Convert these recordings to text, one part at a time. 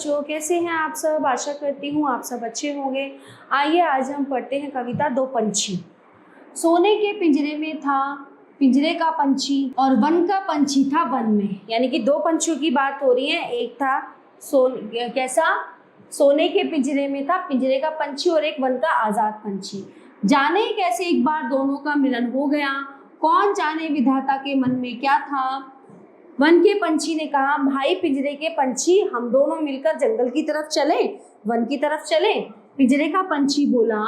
बच्चों, कैसे हैं आप सब। आशा करती हूँ आप सब अच्छे होंगे। आइए आज हम पढ़ते हैं कविता दो पंछी। सोने के पिंजरे में था पिंजरे का पंछी और वन का पंछी था वन में। यानी कि दो पंछियों की बात हो रही है। एक था सोने के पिंजरे में था पिंजरे का पंछी और एक वन का आजाद पंछी। जाने कैसे एक बार दोनों का मिलन हो गया, कौन जाने विधाता के मन में क्या था। वन के पंछी ने कहा, भाई पिंजरे के पंछी, हम दोनों मिलकर जंगल की तरफ चलें, वन की तरफ चलें। पिंजरे का पंछी बोला,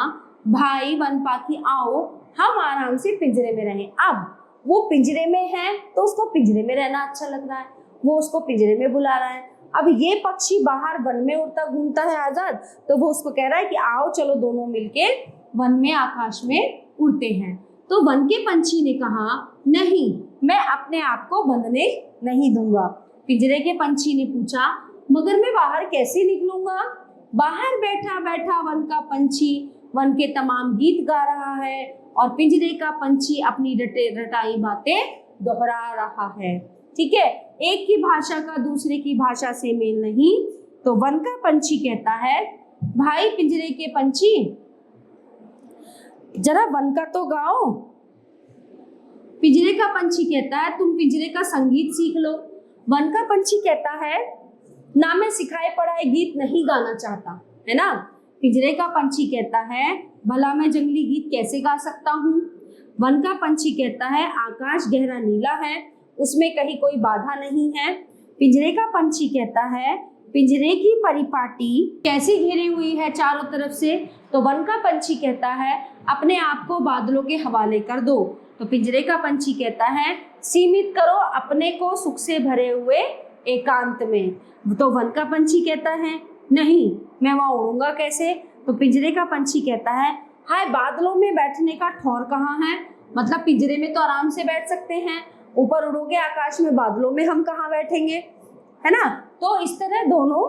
भाई वन पाखी आओ, हम आराम से पिंजरे में रहें। अब वो पिंजरे में है तो उसको पिंजरे में रहना अच्छा लग रहा है, वो उसको पिंजरे में बुला रहा है। अब ये पक्षी बाहर वन में उड़ता घूमता है आजाद, तो वो उसको कह रहा है कि आओ चलो दोनों मिलके वन में आकाश में उड़ते हैं। तो वन के पंछी ने कहा, नहीं, मैं अपने आप को बंधने नहीं दूंगा। पिंजरे के पंछी ने पूछा, मगर मैं बाहर कैसे निकलूंगा। बाहर बैठा बैठा वन का पंछी वन के तमाम गीत गा रहा है और पिंजरे का पंछी अपनी रटाई बातें दोहरा रहा है। ठीक है, एक की भाषा का दूसरे की भाषा से मेल नहीं। तो वन का पंछी कहता है, भाई पिंजरे के पंछी, जरा वन का तो गाओ। पिंजरे का पंछी कहता है, तुम पिंजरे का संगीत सीख लो। वन का पंछी कहता है, ना मैं सिखाए पढ़ाए गीत नहीं गाना चाहता, है ना। पिंजरे का पंछी कहता है, भला मैं जंगली गीत कैसे गा सकता हूँ। वन का पंछी कहता है, आकाश गहरा नीला है, उसमें कहीं कोई बाधा नहीं है। पिंजरे का पंछी कहता है, पिंजरे की परिपाटी कैसी घिरी हुई है चारों तरफ से। तो वन का पंछी कहता है, अपने आप को बादलों के हवाले कर दो। तो पिंजरे का पंछी कहता है, सीमित करो अपने को सुख से भरे हुए एकांत में। तो वन का पंछी कहता है, नहीं, मैं वहां उड़ूंगा कैसे। तो पिंजरे का पंछी कहता है, हाय बादलों में बैठने का ठौर कहाँ है। मतलब पिंजरे में तो आराम से बैठ सकते हैं, ऊपर उड़ोगे आकाश में, बादलों में हम कहाँ बैठेंगे, है ना। तो इस तरह दोनों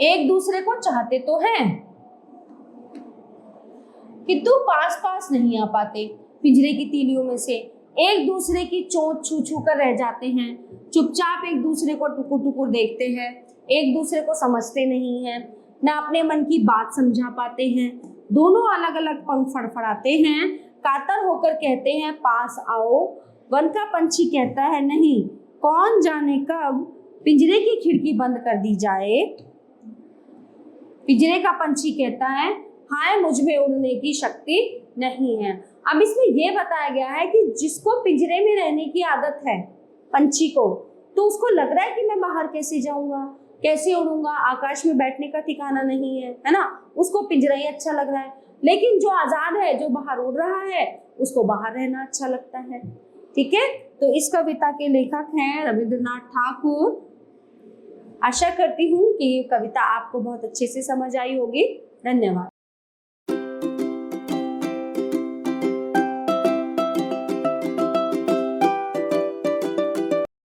एक दूसरे को चाहते तो हैं किंतु पास पास नहीं आ पाते। पिंजरे की तीलियों में से एक दूसरे की चोंच छू छू कर रह जाते हैं, चुपचाप एक दूसरे को टुकुर टुकुर देखते हैं, एक दूसरे को समझते नहीं हैं, ना अपने मन की बात समझा पाते हैं। दोनों अलग अलग पंख फड़फड़ाते हैं, कातर होकर कहते हैं, पास आओ। वन का पंछी कहता है, नहीं, कौन जाने कब पिंजरे की खिड़की बंद कर दी जाए। पिंजरे का पंछी कहता है, हाय मुझ में उड़ने की शक्ति नहीं है। अब इसमें यह बताया गया है कि जिसको पिंजरे में रहने की आदत है पंछी को, तो उसको लग रहा है कि मैं बाहर कैसे जाऊंगा, कैसे उड़ूंगा, आकाश में बैठने का ठिकाना नहीं है ना। उसको पिंजरा ही अच्छा लग रहा है। लेकिन जो आजाद है, जो बाहर उड़ रहा है, उसको बाहर रहना अच्छा लगता है। ठीक है, तो इस कविता के लेखक हैं रविंद्रनाथ ठाकुर। आशा करती हूँ कि ये कविता आपको बहुत अच्छे से समझ आई होगी। धन्यवाद।